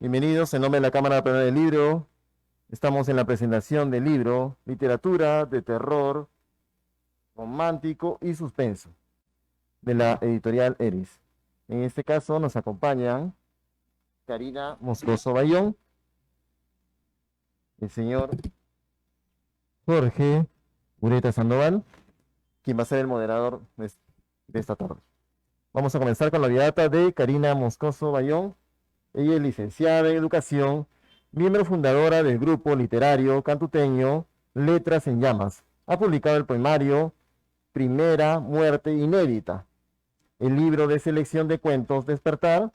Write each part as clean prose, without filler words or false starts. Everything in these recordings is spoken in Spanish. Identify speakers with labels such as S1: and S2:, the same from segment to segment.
S1: Bienvenidos en nombre de la Cámara Plena del Libro. Estamos en la presentación del libro Literatura de Terror Romántico y Suspenso, de la editorial Eris. En este caso nos acompañan Karina Moscoso Bayón, el señor Jorge Ureta Sandoval, quien va a ser el moderador de esta tarde. Vamos a comenzar con la didáctica de Karina Moscoso Bayón. Ella es licenciada en Educación, miembro fundadora del grupo literario cantuteño Letras en Llamas. Ha publicado el poemario Primera Muerte Inédita, el libro de selección de cuentos Despertar.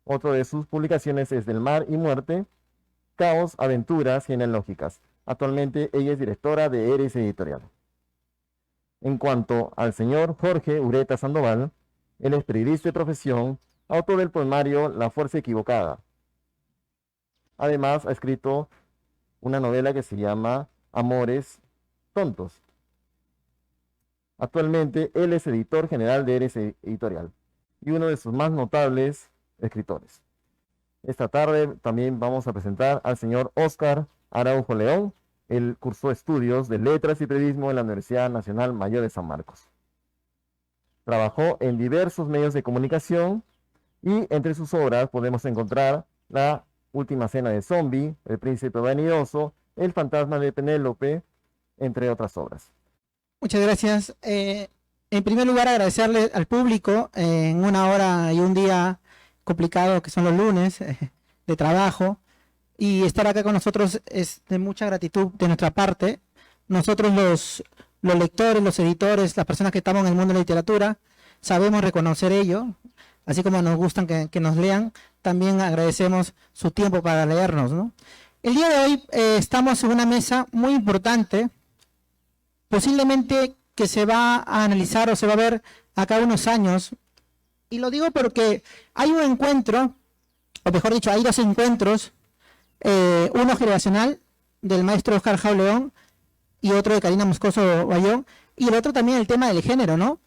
S1: Otro de sus publicaciones es Del Mar y Muerte, Caos, Aventuras Genealógicas. Actualmente ella es directora de Eres Editorial. En cuanto al señor Jorge Ureta Sandoval, él es periodista de profesión, autor del poemario La Fuerza Equivocada. Además, ha escrito una novela que se llama Amores Tontos. Actualmente, él es editor general de Eres Editorial y uno de sus más notables escritores. Esta tarde también vamos a presentar al señor Óscar Araujo León. Él cursó estudios de Letras y Periodismo en la Universidad Nacional Mayor de San Marcos. Trabajó en diversos medios de comunicación y entre sus obras podemos encontrar La Última Cena de Zombie, El Príncipe Vanidoso, El Fantasma de Penélope, entre otras obras.
S2: Muchas gracias. En primer lugar, agradecerle al público en una hora y un día complicado que son los lunes de trabajo, y estar acá con nosotros es de mucha gratitud de nuestra parte. Nosotros los lectores, los editores, las personas que estamos en el mundo de la literatura, sabemos reconocer ello. Así como nos gustan que nos lean, también agradecemos su tiempo para leernos, ¿no? El día de hoy estamos en una mesa muy importante, posiblemente que se va a analizar o se va a ver acá unos años. Y lo digo porque hay un encuentro, o mejor dicho, hay dos encuentros, uno generacional del maestro Óscar Jau León y otro de Karina Moscoso Bayón, y el otro también el tema del género, ¿no?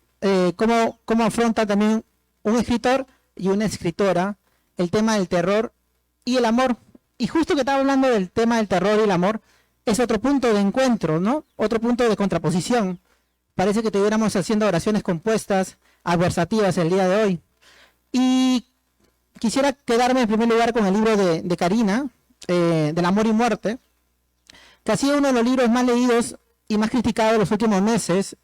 S2: Cómo afronta también un escritor y una escritora el tema del terror y el amor. Y justo que estaba hablando del tema del terror y el amor, es otro punto de encuentro, ¿no? Otro punto de contraposición. Parece que estuviéramos haciendo oraciones compuestas, adversativas el día de hoy. Y quisiera quedarme en primer lugar con el libro de Karina, Del Amor y Muerte, que ha sido uno de los libros más leídos y más criticado en los últimos meses.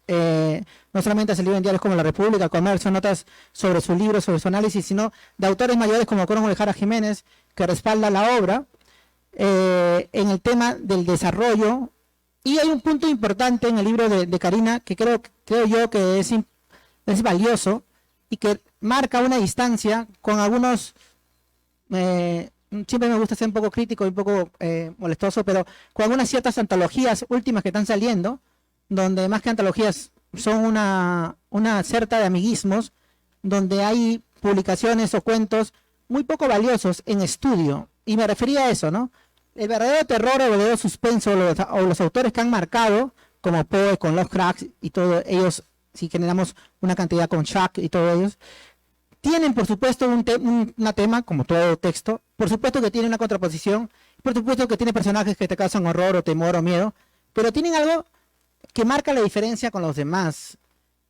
S2: No solamente ha salido en diarios como La República, Comercio, notas sobre su libro, sobre su análisis, sino de autores mayores como Coronel Olejara Jiménez, que respalda la obra en el tema del desarrollo. Y hay un punto importante en el libro de Karina que creo yo que es valioso y que marca una distancia con algunos, siempre me gusta ser un poco crítico y un poco molestoso, pero con algunas ciertas antologías últimas que están saliendo, donde más que antologías son una certa de amiguismos, donde hay publicaciones o cuentos muy poco valiosos en estudio. Y me refería a eso, ¿no? El verdadero terror, el verdadero suspenso, o los autores que han marcado, como Poe con Lovecraft y todos ellos, si generamos una cantidad con Chuck y todos ellos, tienen por supuesto un tema, como todo texto, por supuesto que tiene una contraposición, por supuesto que tiene personajes que te causan horror o temor o miedo, pero tienen algo que marca la diferencia con los demás,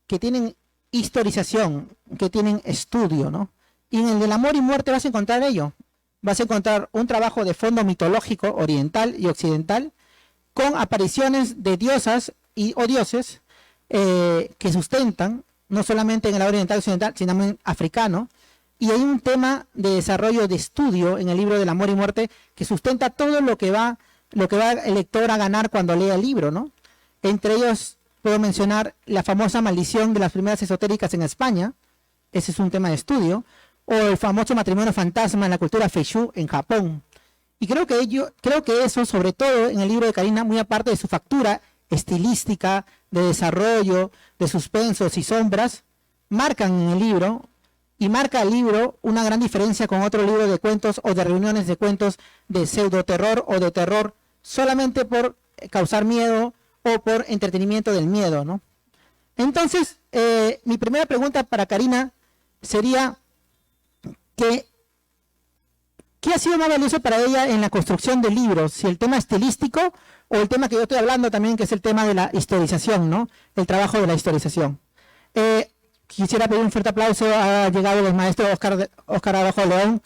S2: que tienen historización, que tienen estudio, ¿no? Y en el del Amor y Muerte vas a encontrar ello. Vas a encontrar un trabajo de fondo mitológico oriental y occidental, con apariciones de diosas o dioses que sustentan, no solamente en el lado oriental y occidental, sino también africano. Y hay un tema de desarrollo de estudio en el libro del Amor y Muerte que sustenta todo lo que va el lector a ganar cuando lea el libro, ¿no? Entre ellos puedo mencionar la famosa maldición de las primeras esotéricas en España, ese es un tema de estudio, o el famoso matrimonio fantasma en la cultura Feishu en Japón. Y creo que eso, sobre todo en el libro de Karina, muy aparte de su factura estilística, de desarrollo, de suspensos y sombras, marcan en el libro, y marca el libro una gran diferencia con otro libro de cuentos o de reuniones de cuentos de pseudoterror o de terror solamente por causar miedo o por entretenimiento del miedo, ¿no? Entonces, mi primera pregunta para Karina sería que ¿qué ha sido más valioso para ella en la construcción de libros? Si el tema estilístico o el tema que yo estoy hablando también, que es el tema de la historización, ¿no? El trabajo de la historización. Quisiera pedir un fuerte aplauso. Ha llegado el maestro Óscar Araujo León,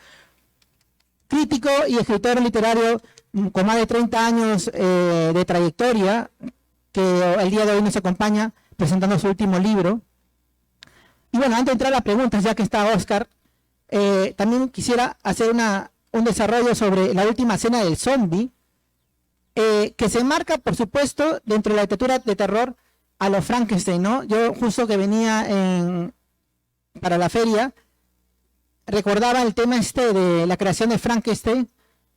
S2: crítico y escritor literario con más de 30 años de trayectoria, que el día de hoy nos acompaña presentando su último libro. Y bueno, antes de entrar a las preguntas, ya que está Óscar, también quisiera hacer un desarrollo sobre la última cena del zombie, que se enmarca, por supuesto, dentro de la literatura de terror a los Frankenstein, ¿no? Yo justo que venía para la feria, recordaba el tema de la creación de Frankenstein,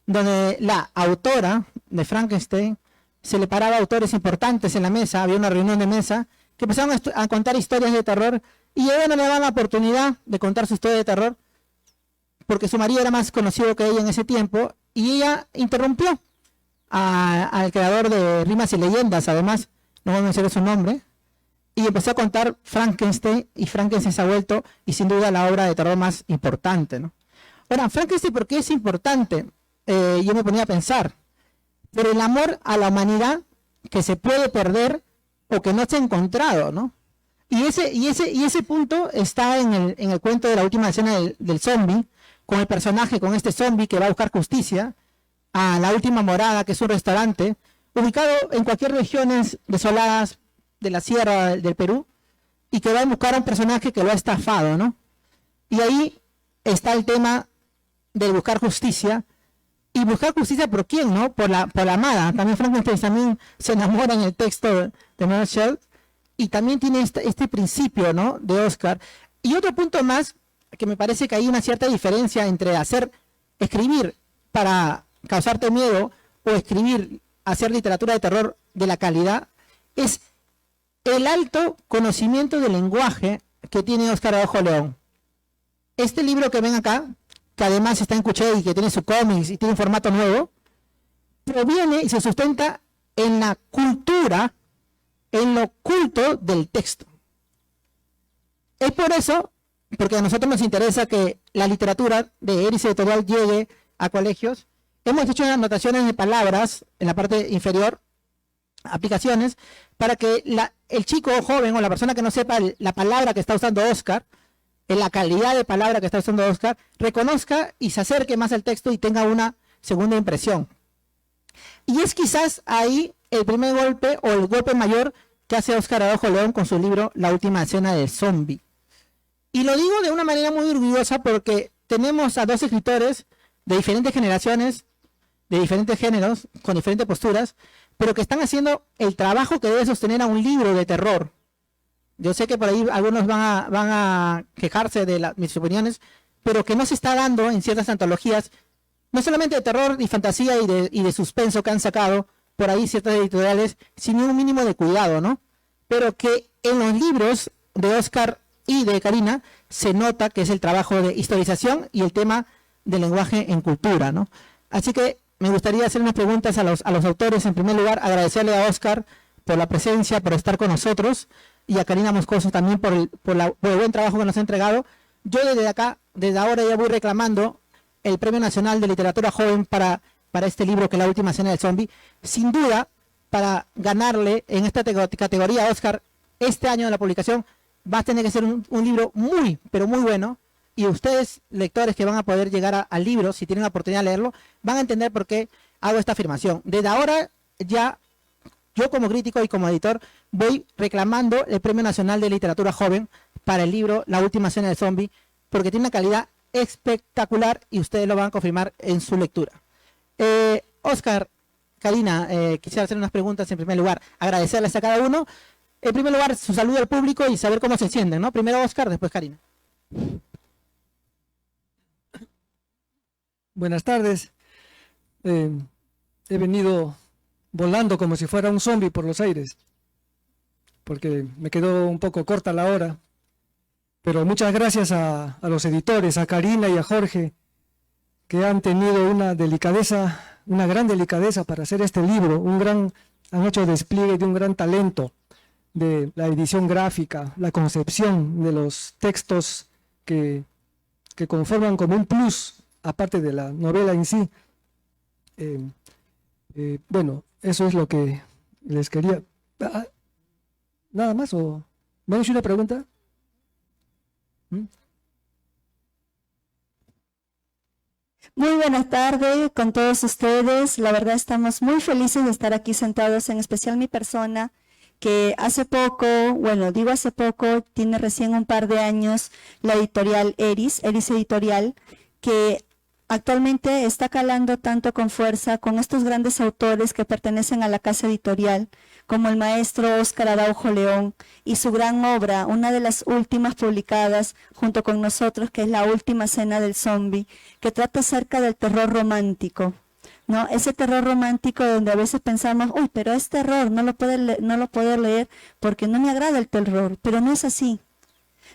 S2: donde la autora de Frankenstein se le paraba a autores importantes en la mesa, había una reunión de mesa, que empezaron a contar historias de terror, y ella no le daban la oportunidad de contar su historia de terror, porque su marido era más conocido que ella en ese tiempo, y ella interrumpió al creador de Rimas y Leyendas, además, no voy a mencionar su nombre, y empezó a contar Frankenstein, y Frankenstein se ha vuelto, y sin duda, la obra de terror más importante, ¿no? Ahora, Frankenstein, ¿por qué es importante? Yo me ponía a pensar, por el amor a la humanidad que se puede perder o que no se ha encontrado, ¿no? Y ese punto está en el cuento de la última escena del zombie, con el personaje, con este zombie que va a buscar justicia a la última morada, que es un restaurante, ubicado en cualquier regiones desoladas de la sierra del Perú, y que va a buscar a un personaje que lo ha estafado, ¿no? Y ahí está el tema de buscar justicia. ¿Y buscar justicia por quién, no? Por la amada. También Frankenstein también se enamora en el texto de Mary Shelley, y también tiene este principio, ¿no? De Óscar. Y otro punto más, que me parece que hay una cierta diferencia entre escribir para causarte miedo o hacer literatura de terror de la calidad, es el alto conocimiento del lenguaje que tiene Óscar Araujo León. Este libro que ven acá, que además está en Cuché y que tiene su cómics y tiene un formato nuevo, proviene y se sustenta en la cultura, en lo culto del texto. Es por eso, porque a nosotros nos interesa que la literatura de Eris Editorial llegue a colegios, hemos hecho anotaciones de palabras en la parte inferior, aplicaciones, para que el chico o joven o la persona que no sepa la palabra que está usando Óscar, en la calidad de palabra que está usando Óscar, reconozca y se acerque más al texto y tenga una segunda impresión. Y es quizás ahí el primer golpe o el golpe mayor que hace Óscar Araujo León con su libro La última escena del zombie. Y lo digo de una manera muy orgullosa porque tenemos a dos escritores de diferentes generaciones, de diferentes géneros, con diferentes posturas, pero que están haciendo el trabajo que debe sostener a un libro de terror. Yo sé que por ahí algunos van a quejarse de mis opiniones, pero que no se está dando en ciertas antologías, no solamente de terror y fantasía y de suspenso que han sacado por ahí ciertas editoriales, sin un mínimo de cuidado, ¿no? Pero que en los libros de Óscar y de Karina se nota que es el trabajo de historización y el tema del lenguaje en cultura, ¿no? Así que me gustaría hacer unas preguntas a los autores. En primer lugar, agradecerle a Óscar por la presencia, por estar con nosotros, y a Karina Moscoso también por el buen trabajo que nos ha entregado. Yo desde ahora ya voy reclamando el Premio Nacional de Literatura Joven para este libro, que es La última escena del zombie. Sin duda, para ganarle en esta categoría a Óscar, este año de la publicación, va a tener que ser un libro muy, pero muy bueno, y ustedes, lectores que van a poder llegar al libro, si tienen la oportunidad de leerlo, van a entender por qué hago esta afirmación. Desde ahora ya, yo como crítico y como editor, voy reclamando el Premio Nacional de Literatura Joven para el libro La última escena del zombie, porque tiene una calidad espectacular y ustedes lo van a confirmar en su lectura. Óscar, Karina, quisiera hacer unas preguntas en primer lugar, agradecerles a cada uno. En primer lugar, su saludo al público y saber cómo se sienten, ¿no? Primero Óscar, después Karina.
S3: Buenas tardes. He venido volando como si fuera un zombie por los aires, porque me quedó un poco corta la hora. Pero muchas gracias a los editores, a Karina y a Jorge, que han tenido una gran delicadeza para hacer este libro, han hecho despliegue de un gran talento de la edición gráfica, la concepción de los textos que conforman como un plus aparte de la novela en sí. Bueno, eso es lo que les quería. ¿Nada más o me han hecho una pregunta?
S4: Muy buenas tardes con todos ustedes. La verdad estamos muy felices de estar aquí sentados, en especial mi persona, que hace poco, bueno, digo hace poco, tiene recién un par de años la editorial Eris Editorial, que actualmente está calando tanto con fuerza con estos grandes autores que pertenecen a la casa editorial, como el maestro Óscar Araujo León y su gran obra, una de las últimas publicadas junto con nosotros, que es La Última Cena del Zombi, que trata acerca del terror romántico, ¿no? Ese terror romántico donde a veces pensamos, uy, pero es terror, no lo puedo leer porque no me agrada el terror, pero no es así.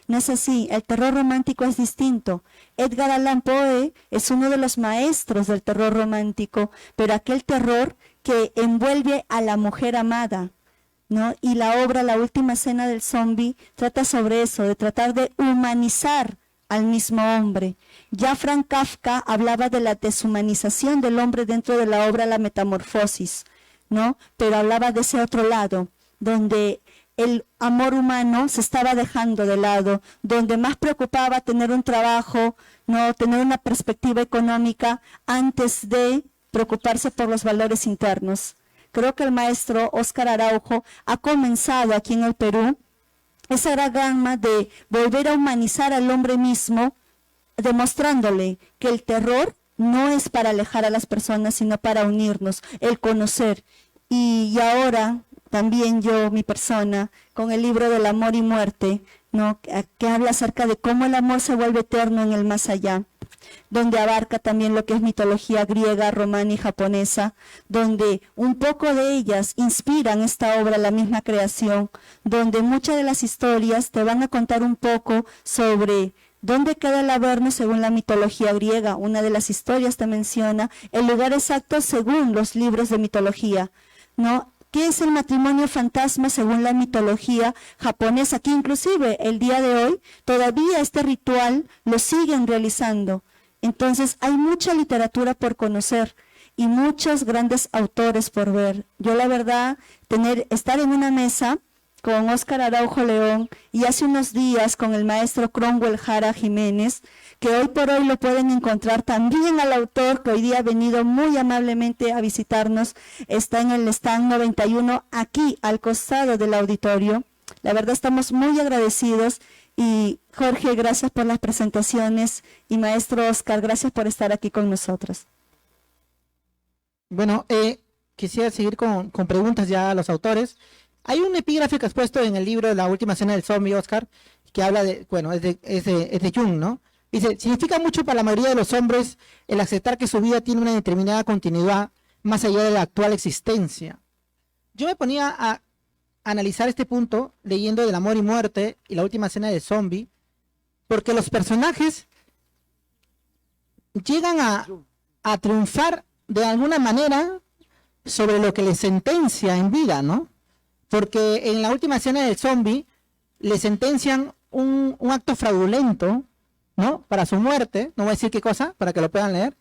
S4: No es así, el terror romántico es distinto. Edgar Allan Poe es uno de los maestros del terror romántico, pero aquel terror que envuelve a la mujer amada, ¿no? Y la obra La Última Cena del Zombi trata sobre eso, de tratar de humanizar al mismo hombre. Ya Franz Kafka hablaba de la deshumanización del hombre dentro de la obra La Metamorfosis, ¿no? Pero hablaba de ese otro lado, donde el amor humano se estaba dejando de lado, donde más preocupaba tener un trabajo, no tener una perspectiva económica antes de preocuparse por los valores internos. Creo que el maestro Óscar Araujo ha comenzado aquí en el Perú esa gran gama de volver a humanizar al hombre mismo, demostrándole que el terror no es para alejar a las personas, sino para unirnos, el conocer. Y ahora también yo, mi persona, con el libro del amor y muerte, ¿no? Que habla acerca de cómo el amor se vuelve eterno en el más allá, donde abarca también lo que es mitología griega, romana y japonesa, donde un poco de ellas inspiran esta obra, la misma creación, donde muchas de las historias te van a contar un poco sobre dónde queda el Averno según la mitología griega. Una de las historias te menciona el lugar exacto según los libros de mitología, ¿no? ¿Qué es el matrimonio fantasma según la mitología japonesa? Que inclusive el día de hoy todavía este ritual lo siguen realizando. Entonces hay mucha literatura por conocer y muchos grandes autores por ver. Yo la verdad, estar en una mesa con Óscar Araujo León y hace unos días con el maestro Cromwell Jara Jiménez, que hoy por hoy lo pueden encontrar también al autor, que hoy día ha venido muy amablemente a visitarnos, está en el stand 91 aquí al costado del auditorio. La verdad estamos muy agradecidos y Jorge, gracias por las presentaciones y maestro Óscar, gracias por estar aquí con nosotros.
S2: Bueno, quisiera seguir con preguntas ya a los autores. Hay un epígrafe que has puesto en el libro de La Última Cena del Zombi, Óscar, que habla de, bueno, es de Jung, ¿no? Dice, significa mucho para la mayoría de los hombres el aceptar que su vida tiene una determinada continuidad más allá de la actual existencia. Yo me ponía a analizar este punto leyendo del amor y muerte y La Última Cena del Zombi, porque los personajes llegan a triunfar de alguna manera sobre lo que les sentencia en vida, ¿no? Porque en La Última Cena del Zombi le sentencian un acto fraudulento, ¿no? Para su muerte, no voy a decir qué cosa, para que lo puedan leer,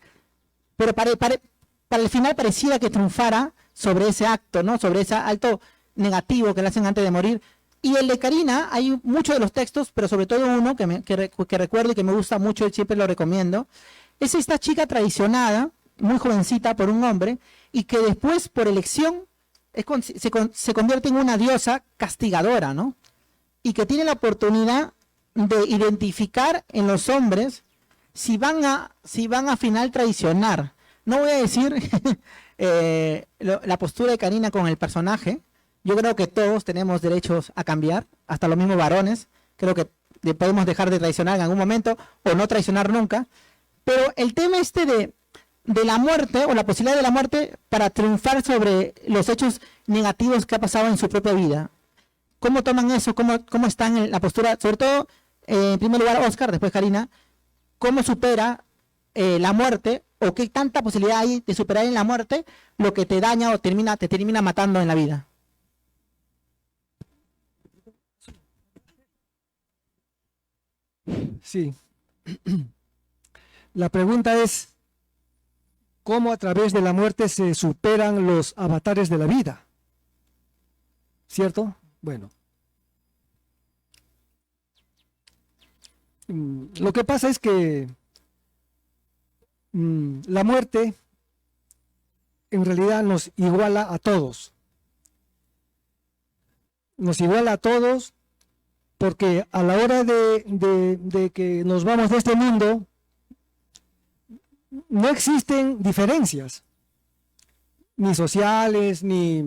S2: pero para el final pareciera que triunfara sobre ese acto, ¿no? Sobre ese acto negativo que le hacen antes de morir. Y el de Karina, hay muchos de los textos, pero sobre todo uno que recuerdo y que me gusta mucho y siempre lo recomiendo, es esta chica traicionada, muy jovencita por un hombre, y que después, por elección, se convierte en una diosa castigadora, ¿no? Y que tiene la oportunidad de identificar en los hombres si van a final traicionar. No voy a decir la postura de Karina con el personaje. Yo creo que todos tenemos derechos a cambiar, hasta los mismos varones. Creo que podemos dejar de traicionar en algún momento o no traicionar nunca. Pero el tema de la muerte o la posibilidad de la muerte para triunfar sobre los hechos negativos que ha pasado en su propia vida. ¿Cómo toman eso? ¿Cómo están en la postura? Sobre todo, en primer lugar, Óscar, después Karina, ¿cómo supera la muerte o qué tanta posibilidad hay de superar en la muerte lo que te daña o te termina matando en la vida?
S3: Sí. La pregunta es, ¿cómo a través de la muerte se superan los avatares de la vida? ¿Cierto? Bueno. Lo que pasa es que la muerte en realidad nos iguala a todos. Nos iguala a todos porque a la hora de que nos vamos de este mundo, no existen diferencias, ni sociales, ni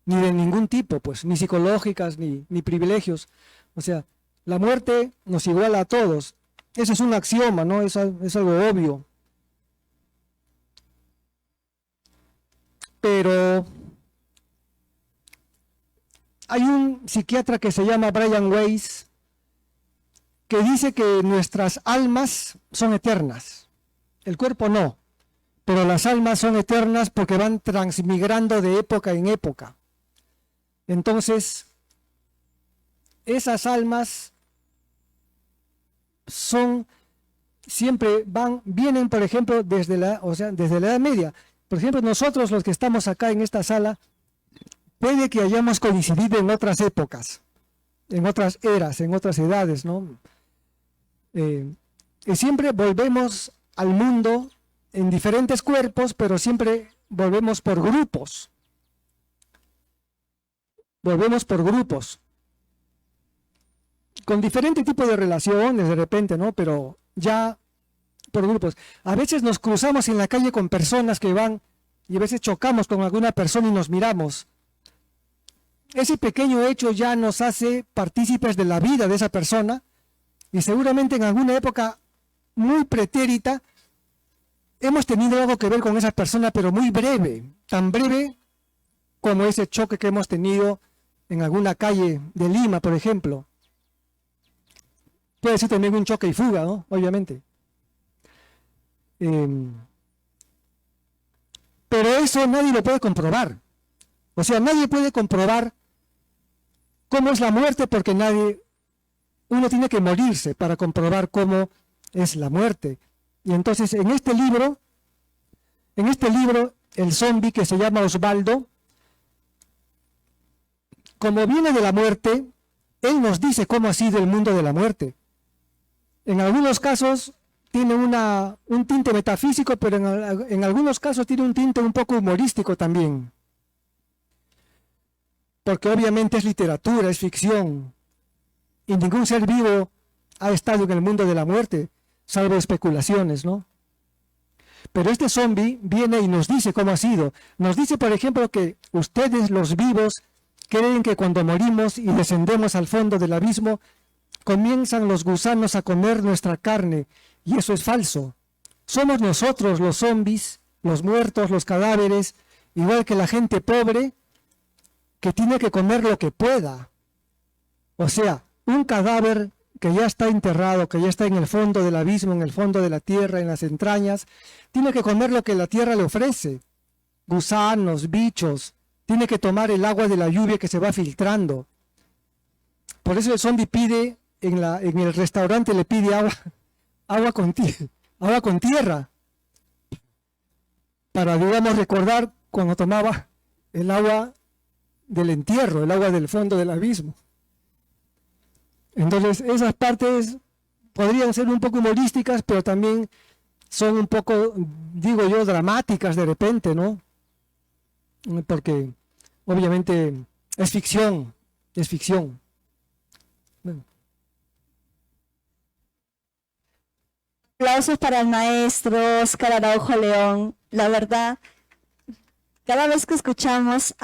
S3: de ningún tipo, pues, ni psicológicas, ni privilegios. O sea, la muerte nos iguala a todos. Eso es un axioma, ¿no? Es algo obvio. Pero hay un psiquiatra que se llama Brian Weiss que dice que nuestras almas son eternas. El cuerpo no, pero las almas son eternas porque van transmigrando de época en época. Entonces, esas almas vienen, por ejemplo, desde la Edad Media. Por ejemplo, nosotros los que estamos acá en esta sala, puede que hayamos coincidido en otras épocas, en otras eras, en otras edades, ¿no? Y siempre volvemos al mundo en diferentes cuerpos, pero siempre volvemos por grupos. Volvemos por grupos. Con diferente tipo de relaciones de repente, ¿no? Pero ya por grupos. A veces nos cruzamos en la calle con personas que van y a veces chocamos con alguna persona y nos miramos. Ese pequeño hecho ya nos hace partícipes de la vida de esa persona y seguramente en alguna época muy pretérita hemos tenido algo que ver con esa persona, pero muy breve, tan breve como ese choque que hemos tenido en alguna calle de Lima, por ejemplo. Puede ser también un choque y fuga, ¿no? Obviamente. Pero eso nadie lo puede comprobar. O sea, nadie puede comprobar cómo es la muerte porque uno tiene que morirse para comprobar cómo es la muerte. Y entonces en este libro, el zombi que se llama Osvaldo, como viene de la muerte, él nos dice cómo ha sido el mundo de la muerte. En algunos casos tiene un tinte metafísico, pero en algunos casos tiene un tinte un poco humorístico también. Porque obviamente es literatura, es ficción, y ningún ser vivo ha estado en el mundo de la muerte, salvo especulaciones, ¿no? Pero este zombi viene y nos dice cómo ha sido. Nos dice, por ejemplo, que ustedes, los vivos, creen que cuando morimos y descendemos al fondo del abismo, comienzan los gusanos a comer nuestra carne, y eso es falso. Somos nosotros los zombis, los muertos, los cadáveres, igual que la gente pobre, que tiene que comer lo que pueda. O sea, un cadáver que ya está enterrado, que ya está en el fondo del abismo, en el fondo de la tierra, en las entrañas, tiene que comer lo que la tierra le ofrece. Gusanos, bichos, tiene que tomar el agua de la lluvia que se va filtrando. Por eso el zombi pide, en el restaurante le pide agua con tierra, para, digamos, recordar cuando tomaba el agua del entierro, el agua del fondo del abismo. Entonces, esas partes podrían ser un poco humorísticas, pero también son un poco, digo yo, dramáticas de repente, ¿no? Porque obviamente es ficción, es ficción. Bueno.
S4: Aplausos para el maestro Óscar Araujo León. La verdad, cada vez que escuchamos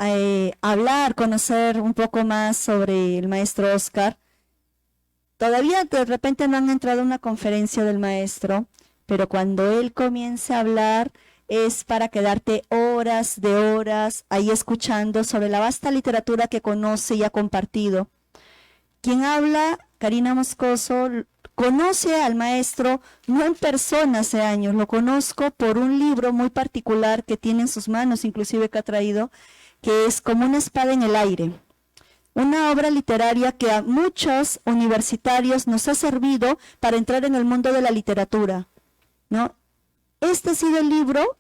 S4: hablar, conocer un poco más sobre el maestro Óscar, todavía de repente no han entrado a una conferencia del maestro, pero cuando él comience a hablar es para quedarte horas de horas ahí escuchando sobre la vasta literatura que conoce y ha compartido. Quien habla, Karina Moscoso, conoce al maestro no en persona hace años, lo conozco por un libro muy particular que tiene en sus manos, inclusive que ha traído, que es Como una espada en el aire. Una obra literaria que a muchos universitarios nos ha servido para entrar en el mundo de la literatura. ¿no? Este ha sido el libro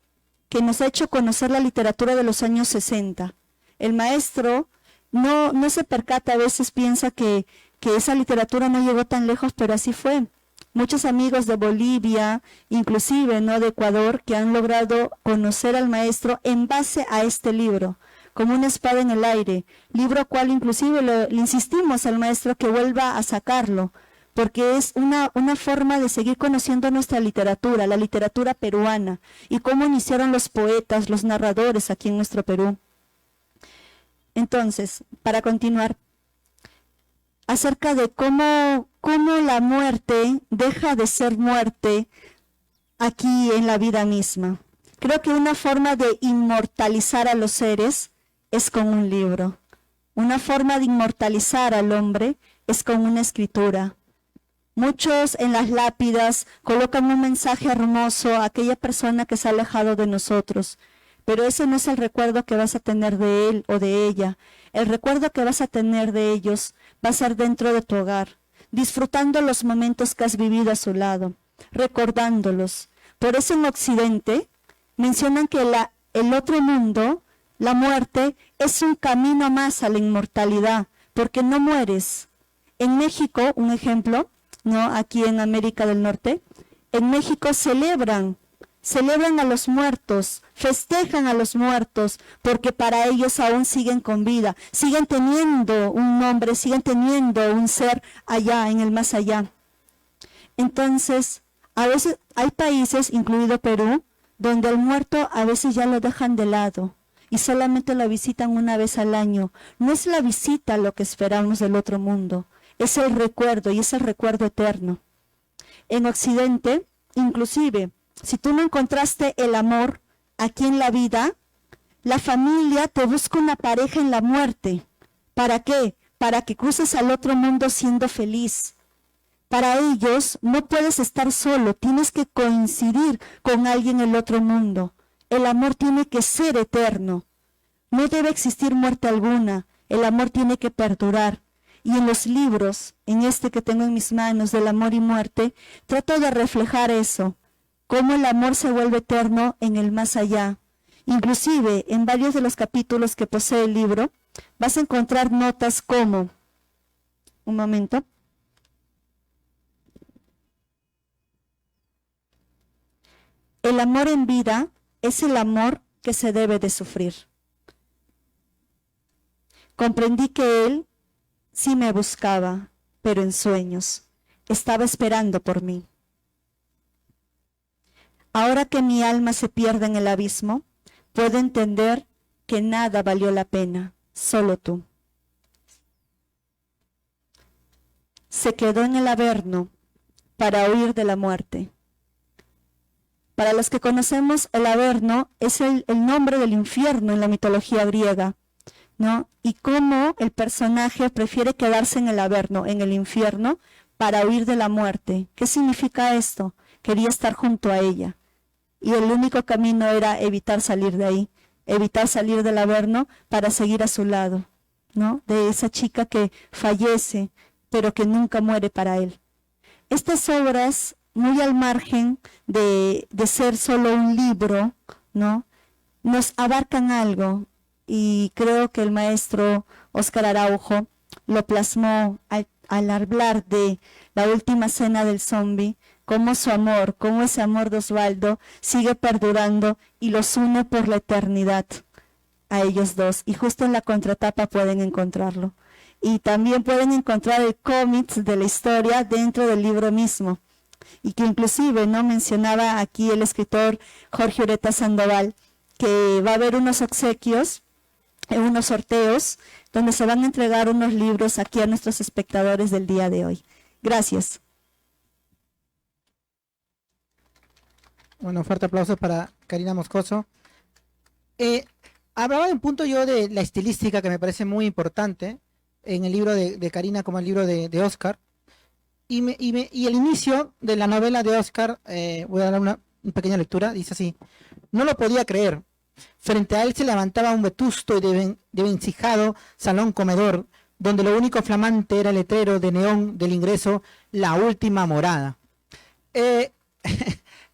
S4: que nos ha hecho conocer la literatura de los años 60. El maestro no se percata, a veces piensa que esa literatura no llegó tan lejos, pero así fue. Muchos amigos de Bolivia, inclusive, ¿no?, de Ecuador, que han logrado conocer al maestro en base a este libro, como una espada en el aire, libro cual inclusive le insistimos al maestro que vuelva a sacarlo, porque es una forma de seguir conociendo nuestra literatura, la literatura peruana, y cómo iniciaron los poetas, los narradores aquí en nuestro Perú. Entonces, para continuar, acerca de cómo la muerte deja de ser muerte aquí en la vida misma. Creo que una forma de inmortalizar a los seres es con un libro. Una forma de inmortalizar al hombre es con una escritura. Muchos en las lápidas colocan un mensaje hermoso a aquella persona que se ha alejado de nosotros, pero ese no es el recuerdo que vas a tener de él o de ella. El recuerdo que vas a tener de ellos va a ser dentro de tu hogar, disfrutando los momentos que has vivido a su lado, recordándolos. Por eso en Occidente mencionan que el otro mundo, la muerte, es un camino más a la inmortalidad, porque no mueres. En México, un ejemplo, ¿no?, aquí en América del Norte, en México celebran a los muertos, festejan a los muertos, porque para ellos aún siguen con vida, siguen teniendo un nombre, siguen teniendo un ser allá, en el más allá. Entonces, a veces hay países, incluido Perú, donde al muerto a veces ya lo dejan de lado y solamente lo visitan una vez al año. No es la visita lo que esperamos del otro mundo, es el recuerdo, y es el recuerdo eterno. En Occidente, inclusive, si tú no encontraste el amor aquí en la vida, la familia te busca una pareja en la muerte. ¿Para qué? Para que cruces al otro mundo siendo feliz. Para ellos no puedes estar solo, tienes que coincidir con alguien en el otro mundo. El amor tiene que ser eterno. No debe existir muerte alguna, el amor tiene que perdurar. Y en los libros, en este que tengo en mis manos, del amor y muerte, trato de reflejar eso. Cómo el amor se vuelve eterno en el más allá. Inclusive, en varios de los capítulos que posee el libro, vas a encontrar notas como, un momento, el amor en vida es el amor que se debe de sufrir. Comprendí que él sí me buscaba, pero en sueños, estaba esperando por mí. Ahora que mi alma se pierde en el abismo, puedo entender que nada valió la pena, solo tú. Se quedó en el Averno para huir de la muerte. Para los que conocemos, el Averno es el nombre del infierno en la mitología griega, ¿no? Y cómo el personaje prefiere quedarse en el Averno, en el infierno, para huir de la muerte. ¿Qué significa esto? Quería estar junto a ella. Y el único camino era evitar salir de ahí, evitar salir del Averno para seguir a su lado, ¿no? De esa chica que fallece, pero que nunca muere para él. Estas obras, muy al margen de ser solo un libro, ¿no?, nos abarcan algo, y creo que el maestro Óscar Araujo lo plasmó al hablar de la última cena del zombi, cómo su amor, cómo ese amor de Osvaldo sigue perdurando y los une por la eternidad a ellos dos. Y justo en la contratapa pueden encontrarlo. Y también pueden encontrar el cómic de la historia dentro del libro mismo. Y que inclusive, ¿no?, mencionaba aquí el escritor Jorge Ureta Sandoval, que va a haber unos obsequios, unos sorteos, donde se van a entregar unos libros aquí a nuestros espectadores del día de hoy. Gracias.
S2: Bueno, un fuerte aplauso para Karina Moscoso. Hablaba de un punto yo de la estilística que me parece muy importante en el libro de Karina como el libro de Óscar. Y el inicio de la novela de Óscar, voy a dar una pequeña lectura, dice así: no lo podía creer. Frente a él se levantaba un vetusto y desvencijado salón comedor, donde lo único flamante era el letrero de neón del ingreso, la última morada.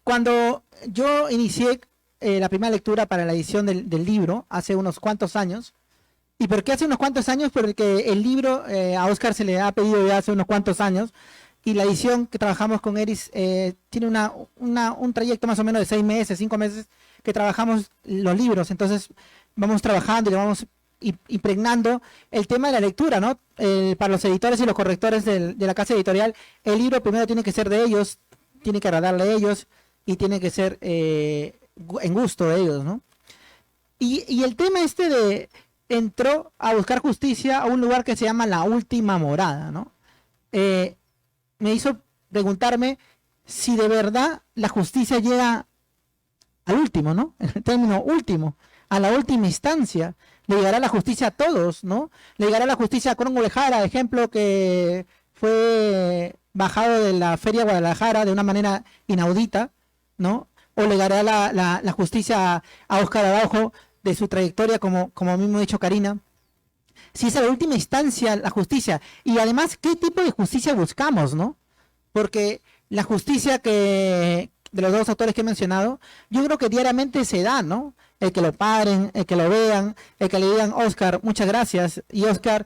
S2: Cuando yo inicié la primera lectura para la edición del libro, hace unos cuantos años, ¿y por qué hace unos cuantos años? Porque el libro a Oscar se le ha pedido ya hace unos cuantos años, y la edición que trabajamos con Eris tiene un trayecto más o menos de 6 meses, 5 meses que trabajamos los libros. Entonces vamos trabajando y le vamos impregnando el tema de la lectura, ¿no? Para los editores y los correctores de la casa editorial, el libro primero tiene que ser de ellos, tiene que agradarle a ellos y tiene que ser en gusto de ellos, ¿no? Y el tema entró a buscar justicia a un lugar que se llama La Última Morada, ¿no? Me hizo preguntarme si de verdad la justicia llega al último, ¿no? En el término último, a la última instancia. Le llegará la justicia a todos, ¿no? Le llegará la justicia a Cróngo Jara, ejemplo, que fue bajado de la Feria de Guadalajara de una manera inaudita, ¿no? O le llegará la justicia a Óscar Araujo de su trayectoria, como mismo ha dicho Karina. Si es a la última instancia la justicia. Y además, ¿qué tipo de justicia buscamos, no? Porque la justicia de los dos autores que he mencionado, yo creo que diariamente se da, ¿no? El que lo paren, el que lo vean, el que le digan, Óscar, muchas gracias. Y Óscar,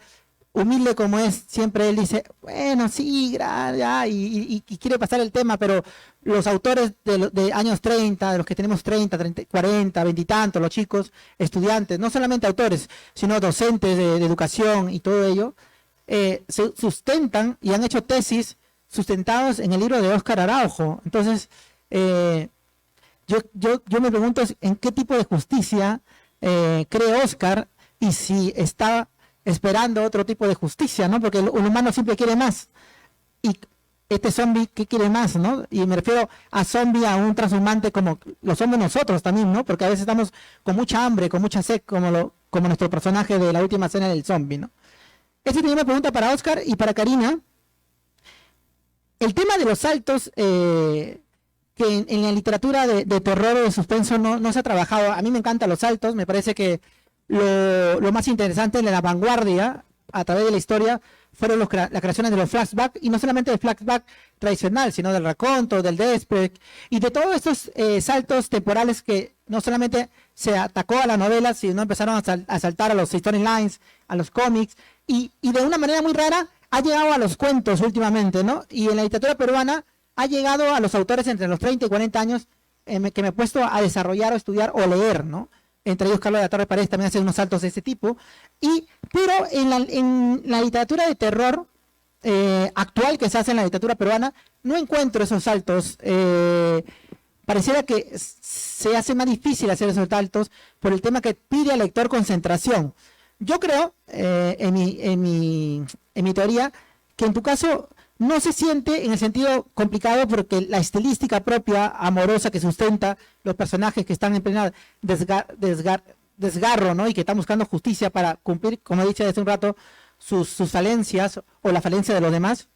S2: humilde como es, siempre él dice, bueno, sí, ya, y quiere pasar el tema, pero los autores de años 30, de los que tenemos 30, 40, 20 y tantos, los chicos, estudiantes, no solamente autores, sino docentes de educación y todo ello, se sustentan y han hecho tesis sustentados en el libro de Óscar Araujo. Entonces, yo me pregunto en qué tipo de justicia cree Óscar y si está esperando otro tipo de justicia, ¿no? Porque el humano siempre quiere más. Y este zombie, ¿qué quiere más, no? Y me refiero a zombie, a un transhumante como lo somos nosotros también, ¿no? Porque a veces estamos con mucha hambre, con mucha sed, como nuestro personaje de la última cena del zombie, ¿no? Esa es mi pregunta para Óscar y para Karina. El tema de los saltos, que en la literatura de terror o de suspenso no se ha trabajado. A mí me encantan los saltos, me parece que lo más interesante de la vanguardia a través de la historia fueron las creaciones de los flashbacks, y no solamente del flashback tradicional, sino del raconto, del Desprez, y de todos estos saltos temporales que no solamente se atacó a la novela, sino empezaron a saltar a los storylines, a los cómics, y de una manera muy rara ha llegado a los cuentos últimamente, ¿no? Y en la literatura peruana ha llegado a los autores entre los 30 y 40 años que me he puesto a desarrollar o estudiar o leer, ¿no? Entre ellos Carlos de la Torre Paredes también hace unos saltos de ese tipo. Pero en la literatura de terror actual que se hace en la literatura peruana, no encuentro esos saltos. Pareciera que se hace más difícil hacer esos saltos por el tema que pide al lector concentración. Yo creo, en mi teoría, que en tu caso no se siente en el sentido complicado porque la estilística propia, amorosa, que sustenta los personajes que están en plena desgarro, ¿no? Y que están buscando justicia para cumplir, como he dicho hace un rato, sus falencias o la falencia de los demás,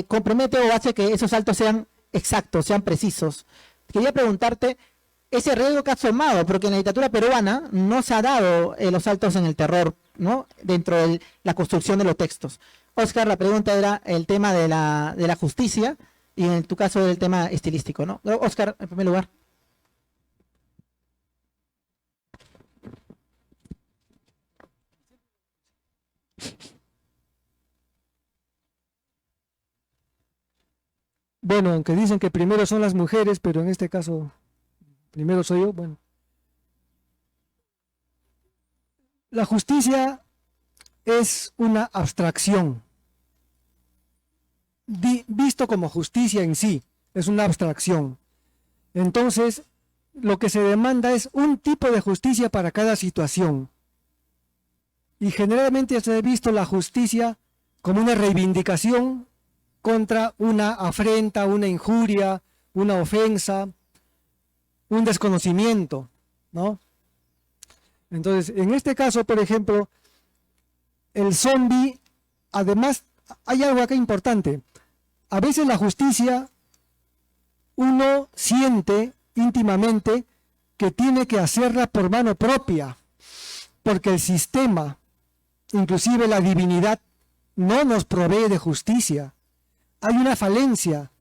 S2: compromete o hace que esos saltos sean exactos, sean precisos. Quería preguntarte ese riesgo que has tomado, porque en la literatura peruana no se ha dado los saltos en el terror, ¿no? Dentro de la construcción de los textos. Óscar, la pregunta era el tema de la justicia y en tu caso el tema estilístico, ¿no? Óscar, en primer lugar.
S3: Bueno, aunque dicen que primero son las mujeres, pero en este caso primero soy yo, bueno. La justicia es una abstracción. Visto como justicia en sí, es una abstracción. Entonces, lo que se demanda es un tipo de justicia para cada situación. Y generalmente se ha visto la justicia como una reivindicación contra una afrenta, una injuria, una ofensa, un desconocimiento, ¿no? Entonces, en este caso, por ejemplo, el zombie, además, hay algo acá importante. A veces la justicia, uno siente íntimamente que tiene que hacerla por mano propia, porque el sistema, inclusive la divinidad, no nos provee de justicia. Hay una falencia.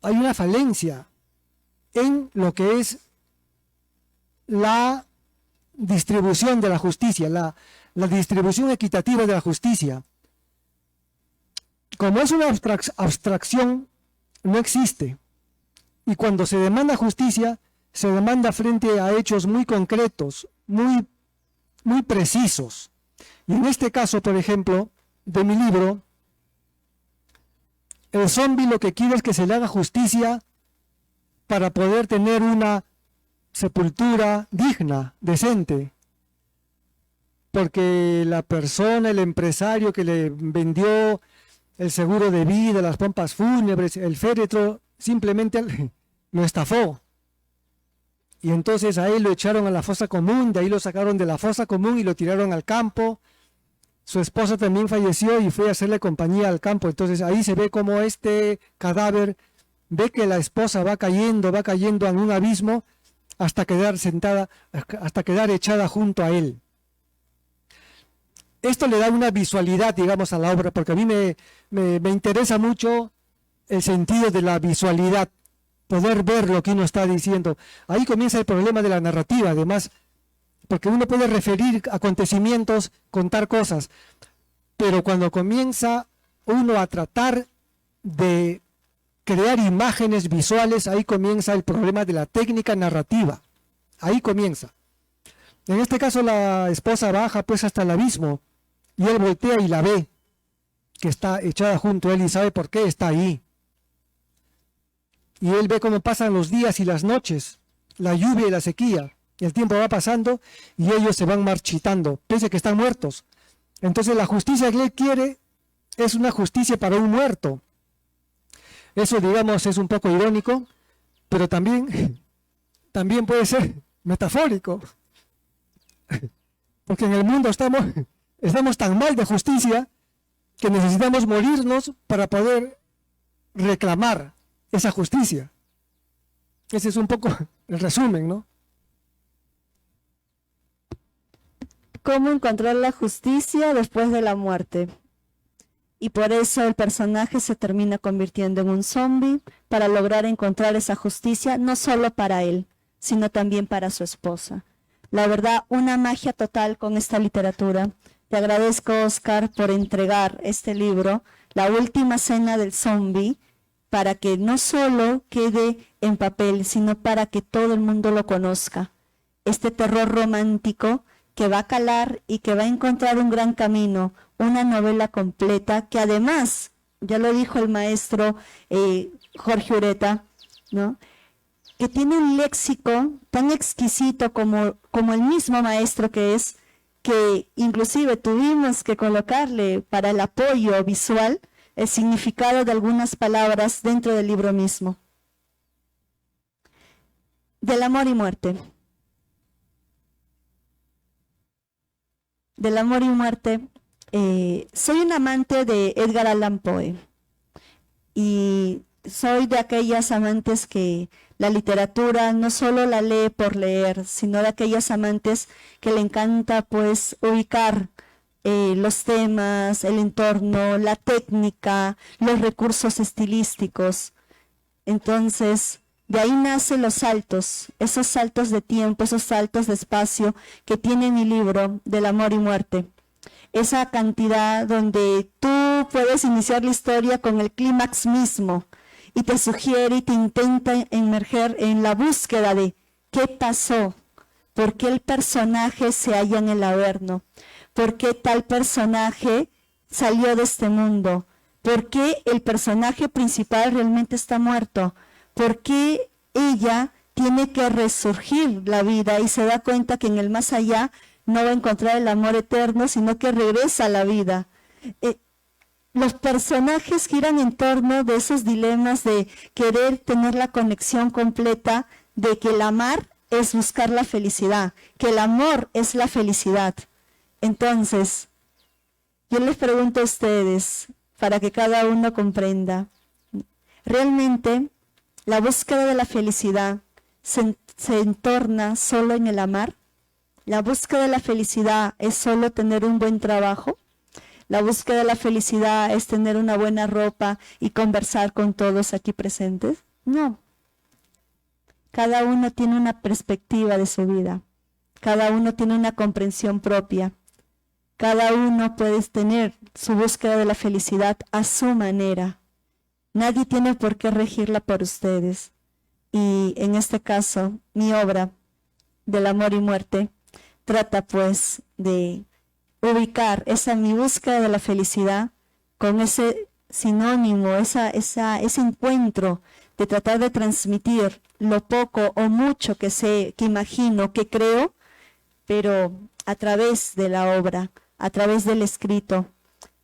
S3: hay una falencia en lo que es la distribución de la justicia, la distribución equitativa de la justicia. Como es una abstracción, no existe. Y cuando se demanda justicia, se demanda frente a hechos muy concretos, muy precisos. Y en este caso, por ejemplo, de mi libro, el zombi lo que quiere es que se le haga justicia para poder tener una sepultura digna, decente. Porque la persona, el empresario que le vendió el seguro de vida, las pompas fúnebres, el féretro, simplemente lo estafó. Y entonces a él lo echaron a la fosa común, de ahí lo sacaron de la fosa común y lo tiraron al campo. Su esposa también falleció y fue a hacerle compañía al campo. Entonces ahí se ve como este cadáver ve que la esposa va cayendo en un abismo hasta quedar sentada, hasta quedar echada junto a él. Esto le da una visualidad, digamos, a la obra, porque a mí me interesa mucho el sentido de la visualidad, poder ver lo que uno está diciendo. Ahí comienza el problema de la narrativa, además, porque uno puede referir acontecimientos, contar cosas, pero cuando comienza uno a tratar de crear imágenes visuales, ahí comienza el problema de la técnica narrativa. Ahí comienza. En este caso la esposa baja pues hasta el abismo y él voltea y la ve que está echada junto a él y sabe por qué está ahí. Y él ve cómo pasan los días y las noches, la lluvia y la sequía. Y el tiempo va pasando y ellos se van marchitando, pese a que están muertos. Entonces la justicia que él quiere es una justicia para un muerto. Eso, digamos, es un poco irónico, pero también puede ser metafórico. Porque en el mundo estamos tan mal de justicia que necesitamos morirnos para poder reclamar esa justicia. Ese es un poco el resumen, ¿no?
S4: ¿Cómo encontrar la justicia después de la muerte? Y por eso el personaje se termina convirtiendo en un zombie para lograr encontrar esa justicia, no solo para él, sino también para su esposa. La verdad, una magia total con esta literatura. Te agradezco, Oscar, por entregar este libro, La última cena del zombie, para que no solo quede en papel, sino para que todo el mundo lo conozca. Este terror romántico que va a calar y que va a encontrar un gran camino, una novela completa que además, ya lo dijo el maestro Jorge Ureta, ¿no?, que tiene un léxico tan exquisito como el mismo maestro que es, que inclusive tuvimos que colocarle para el apoyo visual el significado de algunas palabras dentro del libro mismo. Del amor y muerte. Del amor y muerte. Soy un amante de Edgar Allan Poe y soy de aquellas amantes que la literatura no solo la lee por leer, sino de aquellas amantes que le encanta pues ubicar los temas, el entorno, la técnica, los recursos estilísticos. Entonces, de ahí nacen los saltos, esos saltos de tiempo, esos saltos de espacio que tiene mi libro del amor y muerte. Esa cantidad donde tú puedes iniciar la historia con el clímax mismo y te sugiere y te intenta emerger en la búsqueda de qué pasó, por qué el personaje se halla en el Averno, por qué tal personaje salió de este mundo, por qué el personaje principal realmente está muerto, por qué ella tiene que resurgir la vida y se da cuenta que en el más allá no va a encontrar el amor eterno, sino que regresa a la vida. Los personajes giran en torno de esos dilemas de querer tener la conexión completa, de que el amar es buscar la felicidad, que el amor es la felicidad. Entonces, yo les pregunto a ustedes, para que cada uno comprenda, ¿realmente la búsqueda de la felicidad se entorna solo en el amar? ¿La búsqueda de la felicidad es solo tener un buen trabajo? ¿La búsqueda de la felicidad es tener una buena ropa y conversar con todos aquí presentes? No. Cada uno tiene una perspectiva de su vida. Cada uno tiene una comprensión propia. Cada uno puede tener su búsqueda de la felicidad a su manera. Nadie tiene por qué regirla por ustedes. Y en este caso, mi obra del amor y muerte trata pues de ubicar mi búsqueda de la felicidad con ese sinónimo, ese encuentro de tratar de transmitir lo poco o mucho que sé, que imagino, que creo, pero a través de la obra, a través del escrito.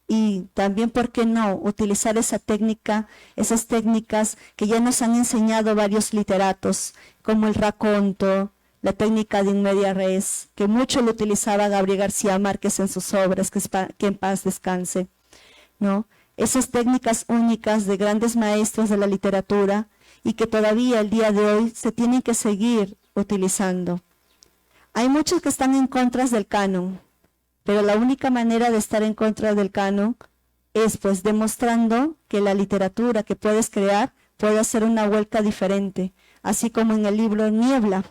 S4: Y también, ¿por qué no?, utilizar esas técnicas que ya nos han enseñado varios literatos, como el raconto, la técnica de in media res, que mucho lo utilizaba Gabriel García Márquez en sus obras, que en paz descanse, ¿no? Esas técnicas únicas de grandes maestros de la literatura y que todavía el día de hoy se tienen que seguir utilizando. Hay muchos que están en contra del canon, pero la única manera de estar en contra del canon es pues demostrando que la literatura que puedes crear puede hacer una vuelta diferente, así como en el libro Niebla,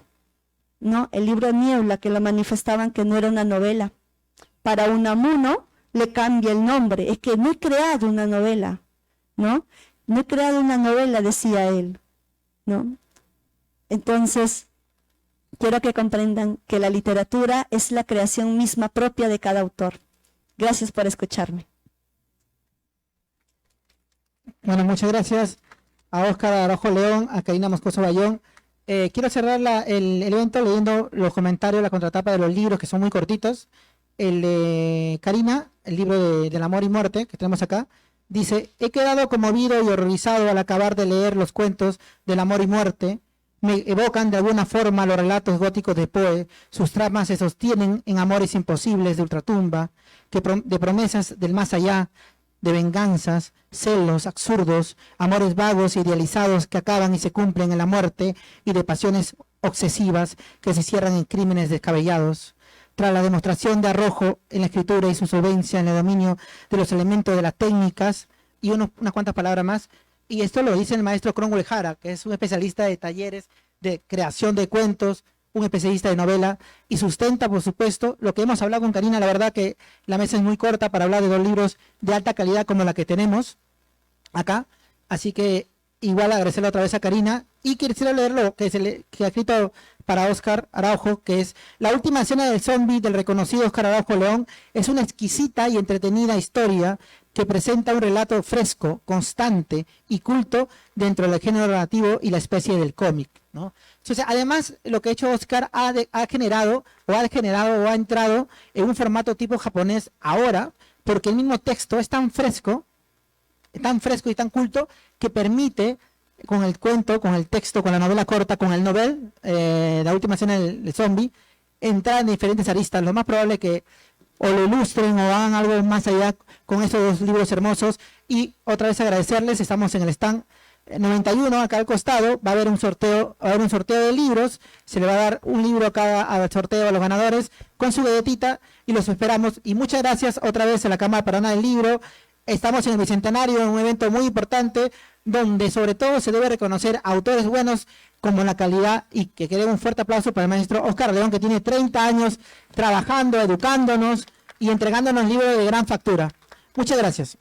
S4: ¿no? El libro Niebla, que lo manifestaban que no era una novela. Para Unamuno le cambia el nombre, es que no he creado una novela, ¿no? No he creado una novela, decía él, ¿no? Entonces, quiero que comprendan que la literatura es la creación misma propia de cada autor. Gracias por escucharme.
S2: Bueno, muchas gracias a Óscar Araujo León, a Karina Moscoso Bayón. Quiero cerrar el evento leyendo los comentarios, la contratapa de los libros, que son muy cortitos. El de Karina, el libro del amor y muerte, que tenemos acá, dice: he quedado conmovido y horrorizado al acabar de leer los cuentos del amor y muerte. Me evocan de alguna forma los relatos góticos de Poe. Sus tramas se sostienen en amores imposibles de ultratumba, de promesas del más allá, de venganzas, celos absurdos, amores vagos e idealizados que acaban y se cumplen en la muerte, y de pasiones obsesivas que se cierran en crímenes descabellados. Tras la demostración de arrojo en la escritura y su solvencia en el dominio de los elementos de las técnicas, y unas cuantas palabras más, y esto lo dice el maestro Cromwell Jara, que es un especialista de talleres de creación de cuentos, un especialista de novela, y sustenta, por supuesto, lo que hemos hablado con Karina. La verdad que la mesa es muy corta para hablar de dos libros de alta calidad como la que tenemos acá, así que igual agradecerle otra vez a Karina, y quisiera leer lo que ha escrito para Óscar Araujo, que es: la última escena del zombie del reconocido Óscar Araujo León es una exquisita y entretenida historia que presenta un relato fresco, constante y culto dentro del género narrativo y la especie del cómic, ¿no? Entonces, además, lo que ha hecho Óscar ha entrado en un formato tipo japonés ahora, porque el mismo texto es tan fresco y tan culto, que permite, con el cuento, con el texto, con la novela corta, con el novel, la última escena del zombie, entrar en diferentes aristas. Lo más probable es que o lo ilustren o hagan algo más allá con esos dos libros hermosos. Y otra vez agradecerles. Estamos en el stand 91, acá al costado. Va a haber un sorteo de libros. Se le va a dar un libro al sorteo a los ganadores con su galletita, y los esperamos. Y muchas gracias otra vez a la Cámara Paraná del Libro. Estamos en el Bicentenario, en un evento muy importante, donde sobre todo se debe reconocer a autores buenos como la calidad, y que queremos un fuerte aplauso para el maestro Óscar León, que tiene 30 años trabajando, educándonos y entregándonos libros de gran factura. Muchas gracias.